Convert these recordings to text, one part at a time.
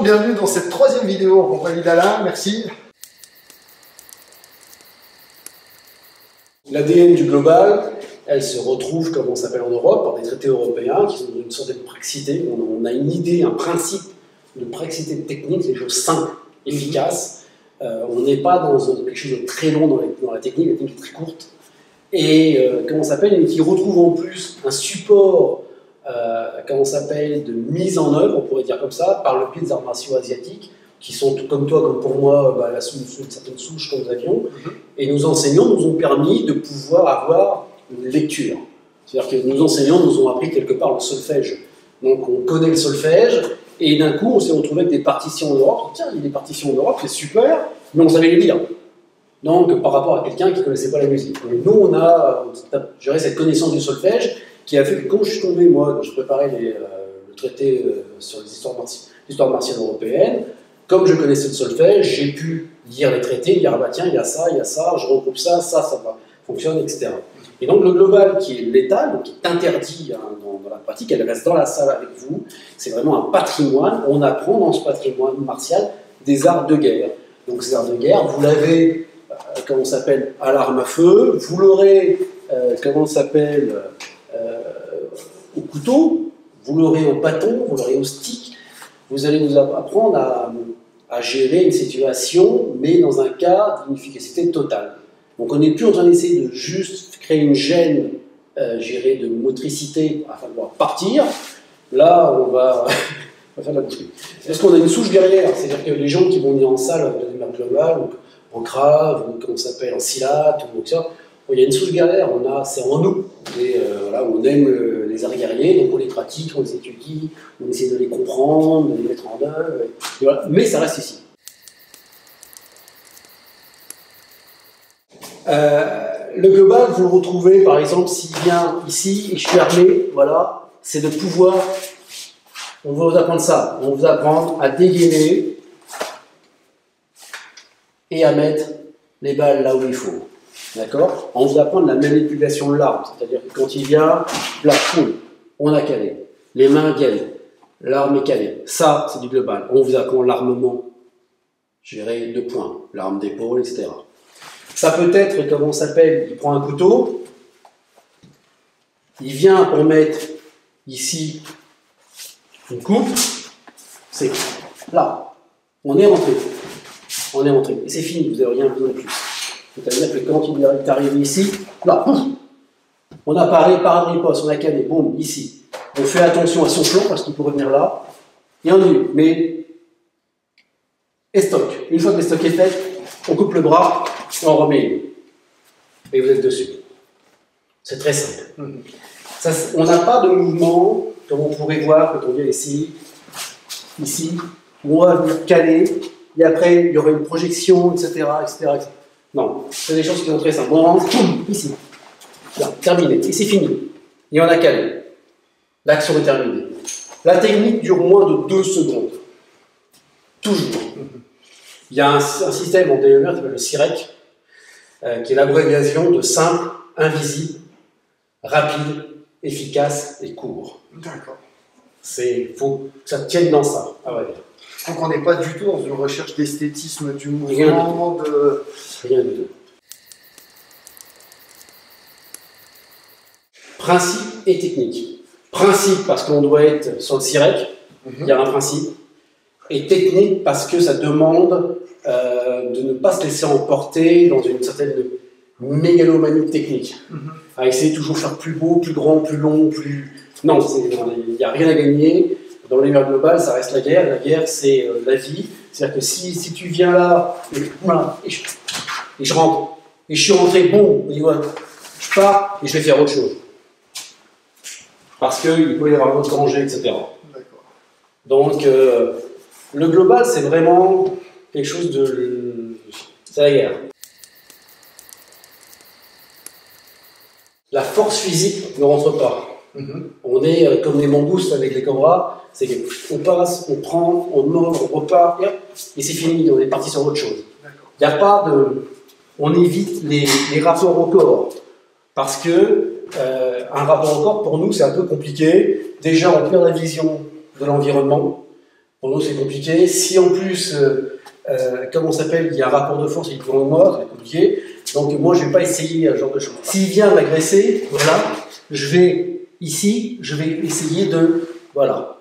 bienvenue dans cette troisième vidéo en compagnie d'Alain, merci. L'ADN du global, elle se retrouve, comme on s'appelle en Europe, par des traités européens qui sont une sorte de praxité. On a une idée, un principe de praxité technique, des choses simples, efficaces. On n'est pas dans quelque chose de très long dans la technique est très courte. Et comment ça s'appelle, qui retrouve en plus un support comment s'appelle, de mise en œuvre, on pourrait dire comme ça, par le biais des arts martiaux asiatiques, qui sont, comme toi, comme pour moi, une certaine souche que nous avions. Et nos enseignants nous ont permis de pouvoir avoir une lecture. C'est-à-dire que nos enseignants nous ont appris quelque part le solfège. Donc on connaît le solfège, et d'un coup on s'est retrouvé avec des partitions en Europe. Tiens, il y a des partitions en Europe, c'est super, mais on savait les lire. Donc par rapport à quelqu'un qui ne connaissait pas la musique. Donc, nous on a cette connaissance du solfège qui a fait que quand je suis tombé, moi, quand je préparais le traité sur les histoires martiales européennes, comme je connaissais le solfège, j'ai pu lire les traités, dire ah bah tiens, il y a ça, je regroupe ça fonctionne, etc. Et donc le global qui est létal, donc qui est interdit dans la pratique, elle reste dans la salle avec vous, c'est vraiment un patrimoine, on apprend dans ce patrimoine martial des arts de guerre. Donc ces arts de guerre, vous l'avez, comment ça s'appelle, à l'arme à feu, vous l'aurez, comment ça s'appelle, au couteau, vous l'aurez au bâton, vous l'aurez au stick, vous allez nous apprendre à gérer une situation, mais dans un cas d'une efficacité totale. Donc on n'est plus en train d'essayer de juste créer une gêne, gérer de motricité afin de pouvoir partir. Là, on va faire de la boucherie. Parce qu'on a une souche guerrière, c'est-à-dire que les gens qui vont venir en salle de démarche globale, en crave, ou comment ça s'appelle, en silat, ou ça, il y a une souche guerrière, c'est en nous. Et, voilà, on aime les arts guerriers, donc on les pratique, on les étudie, on essaie de les comprendre, de les mettre en œuvre, et voilà. Mais ça reste ici. Le global, vous le retrouvez, par exemple, s'il vient ici, et je suis armé, voilà, c'est de pouvoir, on va vous apprendre ça, on va vous apprendre à dégainer et à mettre les balles là où il faut. D'accord? On vous apprend la manipulation de l'arme, c'est-à-dire que quand il vient, là, on a calé. Les mains viennent, l'arme est calée. Ça, c'est du global. On vous apprend l'armement, gérer 2 points, l'arme d'épaule, etc. Ça peut être, comment ça s'appelle, il prend un couteau, il vient pour mettre ici une coupe, c'est là, on est rentré, et c'est fini, vous n'avez rien besoin de plus. C'est-à-dire que quand il est arrivé ici, là, pouf, on a paré par un riposte, on a calé, boum, ici. On fait attention à son flanc parce qu'il pourrait venir là, et on y mais estoc. Une fois que l'estoc est fait, on coupe le bras, on remet, et vous êtes dessus. C'est très simple. Ça, on n'a pas de mouvement, comme on pourrait voir quand on vient ici, où on va venir caler, et après il y aura une projection, etc. Non, c'est des choses qui sont très simples. On rentre, ici. Là, terminé. Et c'est fini. Et on a calé. L'action est terminée. La technique dure moins de 2 secondes. Toujours. Il y a un système en DER qui s'appelle le CIREC, qui est l'abréviation de simple, invisible, rapide, efficace et court. D'accord. Il faut que ça tienne dans ça. Ah ouais. Donc on n'est pas du tout dans une recherche d'esthétisme du mouvement, Rien du tout. Principe et technique. Principe parce qu'on doit être sur le CIREC, il y a un principe. Et technique parce que ça demande de ne pas se laisser emporter dans une certaine mégalomanie technique. À essayer de toujours faire plus beau, plus grand, plus long, plus... Non, il n'y a rien à gagner. Dans l'univers global, ça reste la guerre. La guerre, c'est la vie. C'est-à-dire que si tu viens là, et je rentre, et je suis rentré, bon, je pars, et je vais faire autre chose. Parce qu'il peut y avoir un autre danger, etc. Donc, le global, c'est vraiment quelque chose de... C'est la guerre. La force physique ne rentre pas. On est comme les mangoustes avec les cobras, c'est qu'on passe, on prend, on mord, on repart, et c'est fini, on est parti sur autre chose. Il n'y a pas de... On évite les rapports au corps, parce que un rapport au corps, pour nous, c'est un peu compliqué. Déjà, on perd la vision de l'environnement. Pour nous, c'est compliqué. Si en plus, comment ça s'appelle, il y a un rapport de force et il prend mort, ça va être compliqué. Donc moi, je ne vais pas essayer ce genre de choses. S'il vient m'agresser, voilà, je vais ici, je vais essayer de, voilà,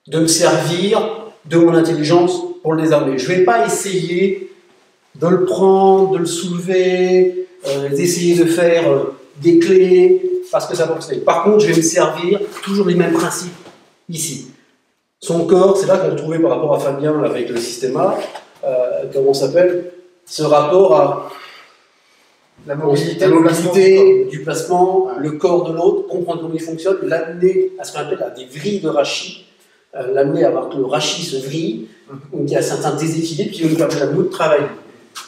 de me servir de mon intelligence pour le désarmer. Je ne vais pas essayer de le prendre, de le soulever, d'essayer de faire des clés, parce que ça va fonctionner. Par contre, je vais me servir toujours les mêmes principes ici. Son corps, c'est là qu'on trouvait par rapport à Fabien avec le système A, comment ça s'appelle, ce rapport à la mobilité, du placement, ouais. Le corps de l'autre, comprendre comment il fonctionne, l'amener à ce qu'on appelle des vrilles de rachis, l'amener à voir que le rachis se vrille, qu'il y a certains déséquilibres qui vont nous permettre à nous de travailler.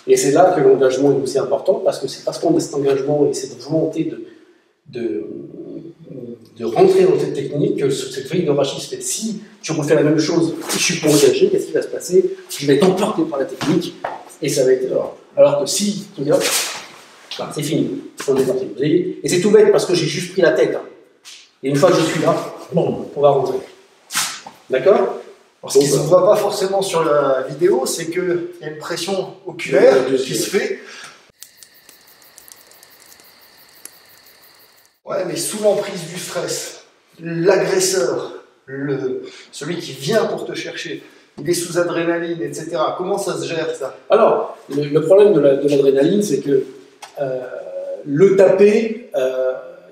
Et c'est là que l'engagement est aussi important, parce que c'est parce qu'on a cet engagement et cette volonté de rentrer dans cette technique que cette vrille de rachis se fait. Si tu refais la même chose et je suis pas engagé, qu'est-ce qui va se passer? Je vais être emporté par la technique et ça va être alors que si tu dis bah, c'est fini, on est parti. Et c'est tout bête parce que j'ai juste pris la tête. Hein. Et une fois que je suis là, bon, on va rentrer. D'accord? Ce qui ne se voit pas forcément sur la vidéo, c'est qu'il y a une pression oculaire qui se fait. Ouais, mais sous l'emprise du stress, l'agresseur, celui qui vient pour te chercher, il est sous adrénaline, etc. Comment ça se gère, ça? Alors, le problème de l'adrénaline, c'est que le taper,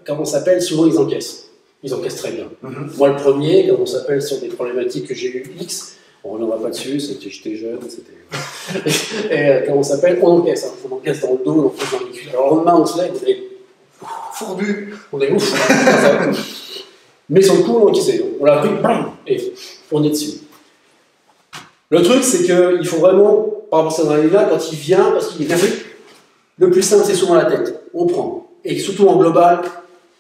comment ça s'appelle, souvent ils encaissent. Ils encaissent très bien. Moi, le premier, comment ça s'appelle, sur des problématiques que j'ai eu X, on ne reviendra pas dessus, j'étais jeune, c'était... Et comment ça s'appelle, on encaisse. Hein. On encaisse dans le dos, on encaisse dans les cuisses. Alors, le lendemain, on se lève, on est fourbu, on est ouf. Mais sur le coup, on a encaissé. On l'a pris, bam, et on est dessus. Le truc, c'est qu'il faut vraiment, par rapport à cette adrénaline-là, quand il vient, parce qu'il est bien fait, le plus simple, c'est souvent la tête. On prend. Et surtout en global,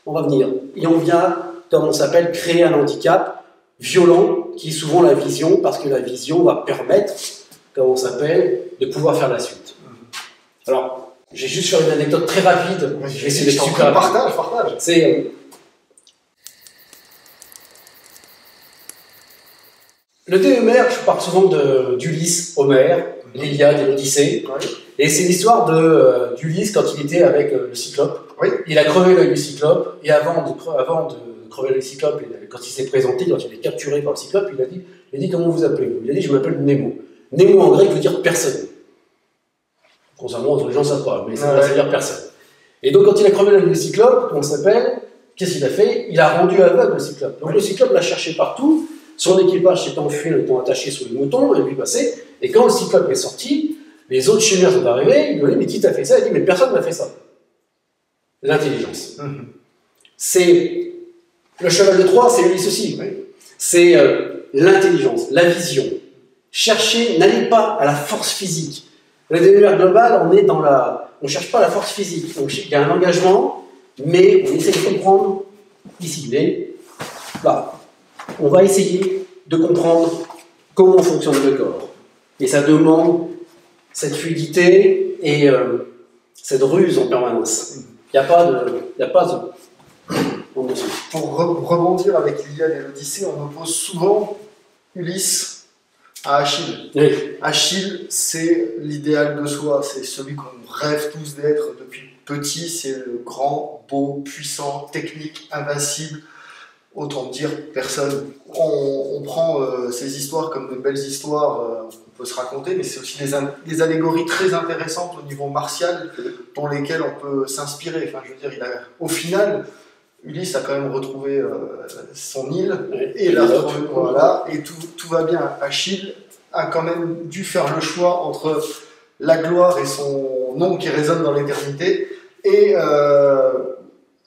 on va venir. Et on vient, comme on s'appelle, créer un handicap violent, qui est souvent la vision, parce que la vision va permettre, comme on s'appelle, de pouvoir faire la suite. Alors, je vais juste faire une anecdote très rapide. Je vais essayer d'être super rapide. Partage. C'est... le DMR, je parle souvent d'Ulysse, Homère, l'Iliade et l'Odyssée. Ouais. Et c'est l'histoire d'Ulysse quand il était avec le Cyclope. Oui. Il a crevé l'œil du Cyclope, et avant de crever l'œil du Cyclope, quand il s'est présenté, quand il est capturé par le Cyclope, il a dit comment vous appelez-vous? Il a dit je m'appelle Nemo. Nemo en grec veut dire personne. Contrairement aux gens savent pas, mais ça veut dire personne. Et donc quand il a crevé l'œil du Cyclope, comment ça s'appelle, qu'est-ce qu'il a fait? Il a rendu aveugle le Cyclope. Donc le Cyclope l'a cherché partout, son équipage s'est enfui en étant attaché sur les moutons, et lui passé, et quand le Cyclope est sorti, les autres chimères sont arrivés, ils lui ont dit mais qui t'a fait ça? Il a dit mais personne m'a fait ça. L'intelligence. C'est le cheval de Troie, c'est Ulysse aussi. Oui. C'est l'intelligence, la vision. Cherchez, n'allez pas à la force physique. Le DMR global, on est dans on ne cherche pas la force physique. Il y a un engagement, mais on essaie de comprendre ici. Là, on va essayer de comprendre comment fonctionne le corps. Et ça demande cette fluidité et cette ruse en permanence. Il n'y a pas de... Pour rebondir avec l'Iliade et l'Odyssée, on oppose souvent Ulysse à Achille. Oui. Achille, c'est l'idéal de soi, c'est celui qu'on rêve tous d'être depuis petit, c'est le grand, beau, puissant, technique, invincible. Autant dire, personne. On prend ces histoires comme de belles histoires, on peut se raconter, mais c'est aussi des allégories très intéressantes au niveau martial, dans lesquelles on peut s'inspirer. Enfin, je veux dire, au final, Ulysse a quand même retrouvé son île, et voilà, et tout va bien. Achille a quand même dû faire le choix entre la gloire et son nom qui résonne dans l'éternité, et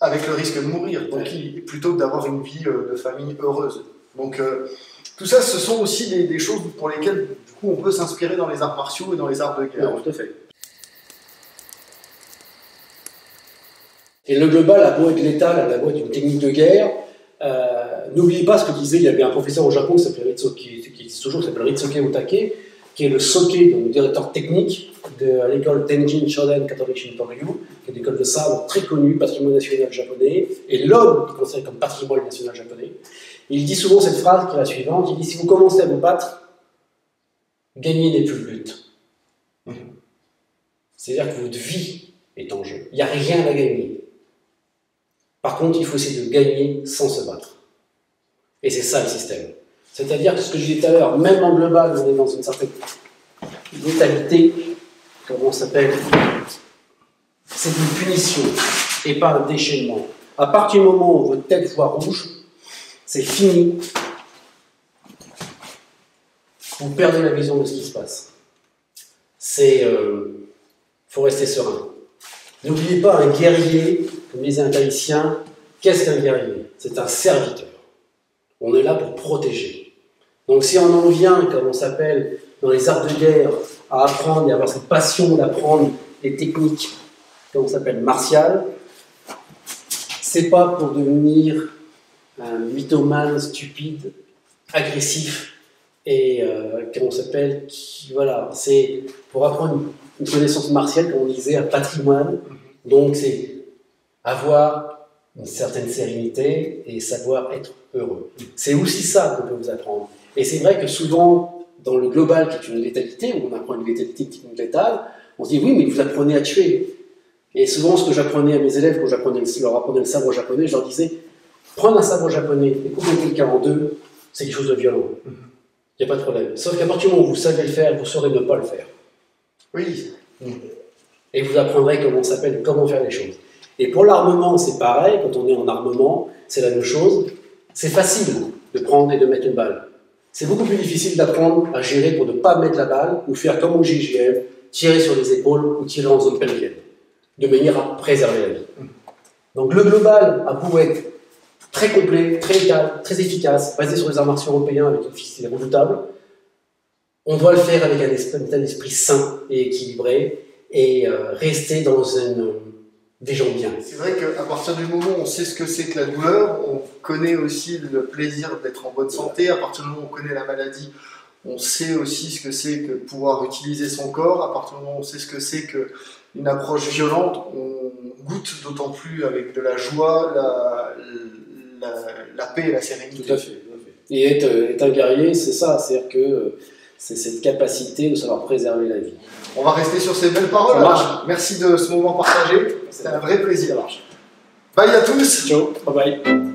avec le risque de mourir, donc plutôt que d'avoir une vie de famille heureuse. Donc tout ça, ce sont aussi des choses pour lesquelles du coup, on peut s'inspirer dans les arts martiaux et dans les arts de guerre. Tout à fait. Et le global, à beau être létal, à la boîte d'une technique de guerre, n'oubliez pas ce que disait, il y avait un professeur au Japon qui s'appelle Ritsuke Otake, qui est le Soke, donc directeur technique à l'école Tenjin Shoden Catholic Shintoryu, qui est une école de sabre très connue, patrimoine national japonais, et l'homme qui est considéré comme patrimoine national japonais. Il dit souvent cette phrase qui est la suivante, il dit « Si vous commencez à vous battre, gagner n'est plus le but. » C'est-à-dire que votre vie est en jeu. Il n'y a rien à gagner. Par contre, il faut essayer de gagner sans se battre. Et c'est ça le système. C'est-à-dire que ce que je disais tout à l'heure, même en global, on est dans une certaine létalité, comment on s'appelle, c'est une punition et pas un déchaînement. À partir du moment où votre tête voit rouge, c'est fini. Vous perdez la vision de ce qui se passe. Faut rester serein. N'oubliez pas, un guerrier, comme disait un Tahitien, qu'est-ce qu'un guerrier? C'est un serviteur. On est là pour protéger. Donc si on en vient, comme on s'appelle, dans les arts de guerre, à apprendre et avoir cette passion d'apprendre les techniques, comme on s'appelle, martiales, c'est pas pour devenir un mythomane stupide, agressif, et comment on s'appelle, voilà, c'est pour apprendre une connaissance martiale, comme on disait, un patrimoine. Donc c'est avoir une certaine sérénité et savoir être heureux. C'est aussi ça qu'on peut vous apprendre. Et c'est vrai que souvent, dans le global, qui est une létalité, où on apprend une létalité technique létale, on se dit oui, mais vous apprenez à tuer. Et souvent, ce que j'apprenais à mes élèves, quand je leur apprenais le sabre japonais, je leur disais, prendre un sabre japonais et couper quelqu'un en deux, c'est quelque chose de violent. Il n'y a pas de problème. Sauf qu'à partir du moment où vous savez le faire, vous saurez ne pas le faire. Oui. Et vous apprendrez comment ça s'appelle, comment faire les choses. Et pour l'armement, c'est pareil. Quand on est en armement, c'est la même chose. C'est facile de prendre et de mettre une balle. C'est beaucoup plus difficile d'apprendre à gérer pour ne pas mettre la balle ou faire comme au GGM, tirer sur les épaules ou tirer en zone pelvienne, de manière à préserver la vie. Donc le global a beau être très complet, très calme, très efficace, basé sur les arts martiaux européens avec une efficacité redoutable, on doit le faire avec un état d'esprit sain et équilibré et rester dans des gens bien. C'est vrai qu'à partir du moment où on sait ce que c'est que la douleur, on connaît aussi le plaisir d'être en bonne santé. À partir du moment où on connaît la maladie, on sait aussi ce que c'est que pouvoir utiliser son corps. À partir du moment où on sait ce que c'est qu'une approche violente, on goûte d'autant plus avec de la joie, la paix et la sérénité. Tout à fait. Et être un guerrier, c'est ça, c'est-à-dire que c'est cette capacité de savoir préserver la vie. On va rester sur ces belles paroles. Merci de ce moment partagé. C'était un vrai plaisir. Ça marche. Bye à tous. Ciao. Bye bye.